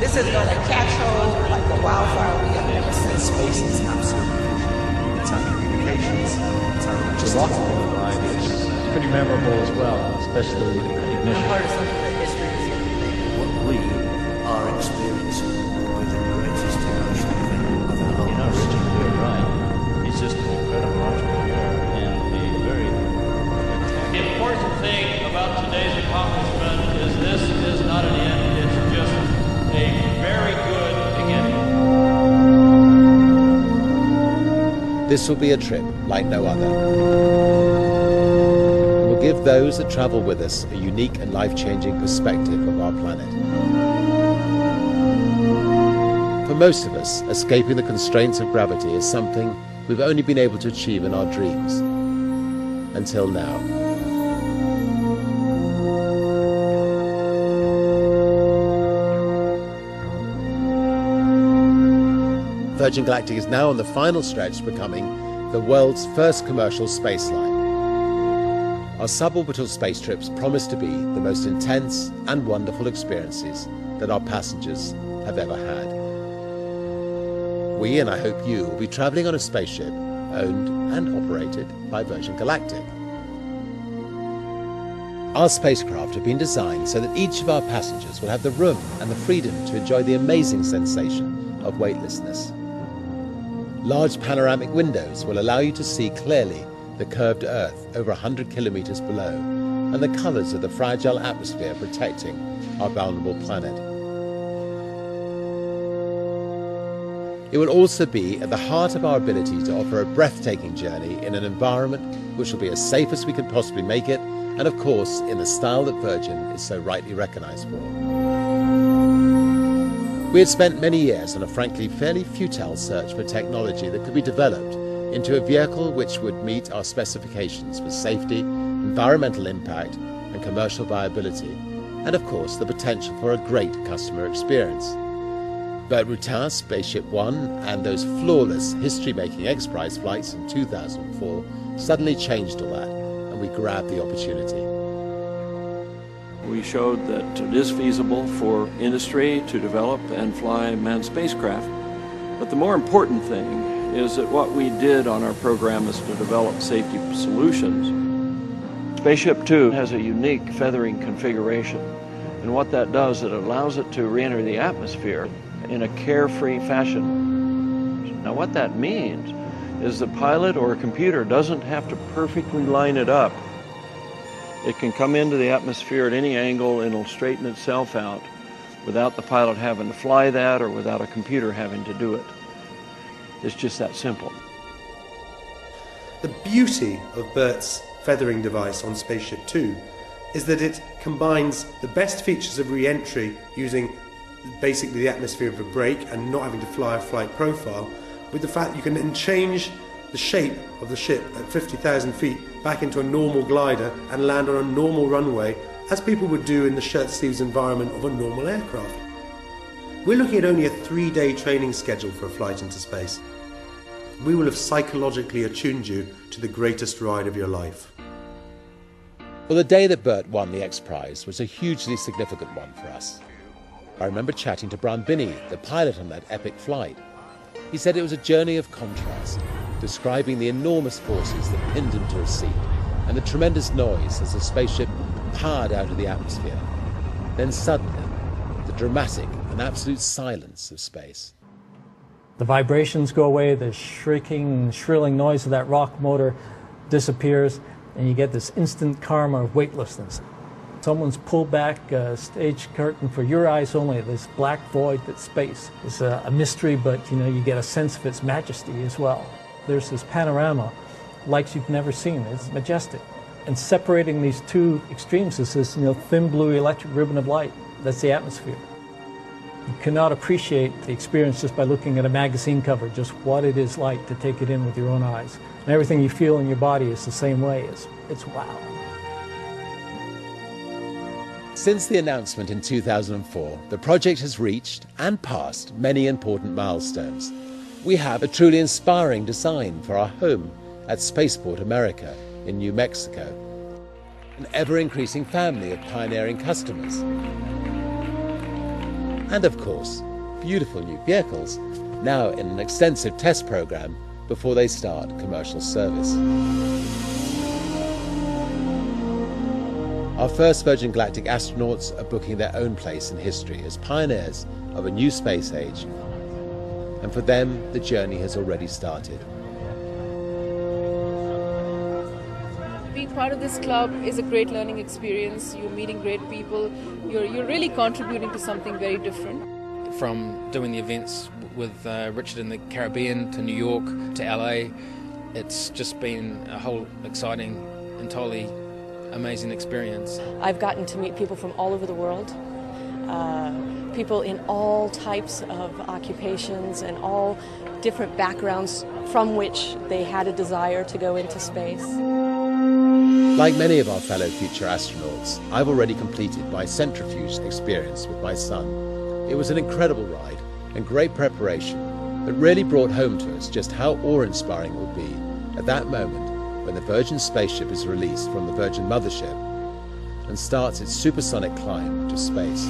This is going to catch hold like a wildfire we have never seen. Space is absolutely crucial. It's our communications, it's our logistics. It's pretty memorable as well, especially ignition. Part of some of the history is everything. What we are experiencing with the greatest emotional event of our lives. Richard, you're right. He's just an incredible entrepreneur and a very The important thing about today's accomplishment is this is not an end, it's just a very good beginning. This will be a trip like no other. It will give those that travel with us a unique and life-changing perspective of our planet. For most of us, escaping the constraints of gravity is something we've only been able to achieve in our dreams. Until now. Virgin Galactic is now on the final stretch to becoming the world's first commercial space line. Our suborbital space trips promise to be the most intense and wonderful experiences that our passengers have ever had. We, and I hope you, will be travelling on a spaceship owned and operated by Virgin Galactic. Our spacecraft have been designed so that each of our passengers will have the room and the freedom to enjoy the amazing sensation of weightlessness. Large panoramic windows will allow you to see clearly the curved Earth over 100 kilometers below and the colours of the fragile atmosphere protecting our vulnerable planet. It will also be at the heart of our ability to offer a breathtaking journey in an environment which will be as safe as we can possibly make it, and of course in the style that Virgin is so rightly recognised for. We had spent many years on a frankly fairly futile search for technology that could be developed into a vehicle which would meet our specifications for safety, environmental impact and commercial viability, and of course the potential for a great customer experience. But Routin's Spaceship One and those flawless history-making X-Prize flights in 2004 suddenly changed all that, and we grabbed the opportunity. We showed that it is feasible for industry to develop and fly manned spacecraft. But the more important thing is that what we did on our program is to develop safety solutions. Spaceship Two has a unique feathering configuration. And what that does, it allows it to re-enter the atmosphere in a carefree fashion. Now what that means is the pilot or a computer doesn't have to perfectly line it up. It can come into the atmosphere at any angle and it'll straighten itself out without the pilot having to fly that or without a computer having to do it. It's just that simple. The beauty of Bert's feathering device on Spaceship Two is that it combines the best features of re-entry using basically the atmosphere of a brake and not having to fly a flight profile with the fact that you can then change the shape of the ship at 50,000 feet back into a normal glider and land on a normal runway as people would do in the shirt sleeves environment of a normal aircraft. We're looking at only a 3-day training schedule for a flight into space. We will have psychologically attuned you to the greatest ride of your life. Well, the day that Bert won the X-Prize was a hugely significant one for us. I remember chatting to Brian Binney, the pilot on that epic flight. He said it was a journey of contrast, describing the enormous forces that pinned him to a seat and the tremendous noise as the spaceship powered out of the atmosphere. Then suddenly, the dramatic and absolute silence of space. The vibrations go away, the shrieking, shrilling noise of that rock motor disappears, and you get this instant calm of weightlessness. Someone's pulled back a stage curtain for your eyes only, this black void that's space. It's a mystery, but you get a sense of its majesty as well. There's this panorama like you've never seen. It's majestic. And separating these two extremes is this thin blue electric ribbon of light. That's the atmosphere. You cannot appreciate the experience just by looking at a magazine cover, just what it is like to take it in with your own eyes. And everything you feel in your body is the same way. It's wow. Since the announcement in 2004, the project has reached and passed many important milestones. We have a truly inspiring design for our home at Spaceport America in New Mexico, an ever-increasing family of pioneering customers, and of course, beautiful new vehicles, now in an extensive test program before they start commercial service. Our first Virgin Galactic astronauts are booking their own place in history as pioneers of a new space age, and for them the journey has already started. Being part of this club is a great learning experience. You're meeting great people. You're really contributing to something very different. From doing the events with Richard in the Caribbean to New York to LA, it's just been a whole exciting, entirely amazing experience. I've gotten to meet people from all over the world, people in all types of occupations and all different backgrounds from which they had a desire to go into space. Like many of our fellow future astronauts, I've already completed my centrifuge experience with my son. It was an incredible ride and great preparation that really brought home to us just how awe-inspiring it will be at that moment when the Virgin spaceship is released from the Virgin mothership and starts its supersonic climb to space.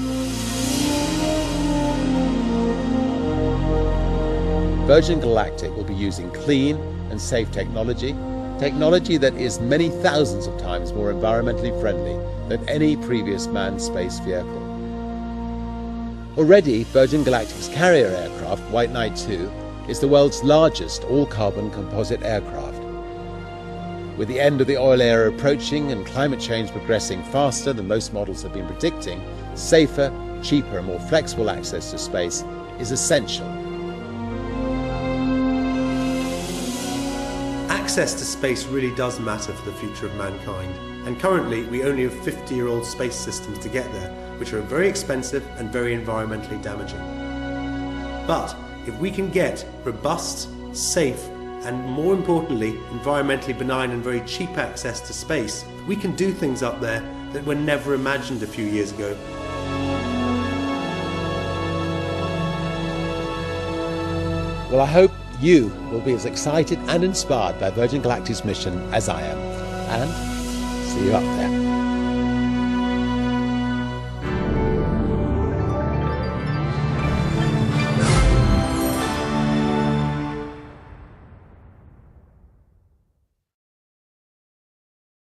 Virgin Galactic will be using clean and safe technology that is many thousands of times more environmentally friendly than any previous manned space vehicle. Already, Virgin Galactic's carrier aircraft, White Knight 2, is the world's largest all-carbon composite aircraft. With the end of the oil era approaching and climate change progressing faster than most models have been predicting, safer, cheaper and more flexible access to space is essential. Access to space really does matter for the future of mankind, and currently we only have 50-year-old space systems to get there, which are very expensive and very environmentally damaging. But if we can get robust, safe, and more importantly, environmentally benign and very cheap access to space, we can do things up there that were never imagined a few years ago. Well, I hope you will be as excited and inspired by Virgin Galactic's mission as I am. And see you up there.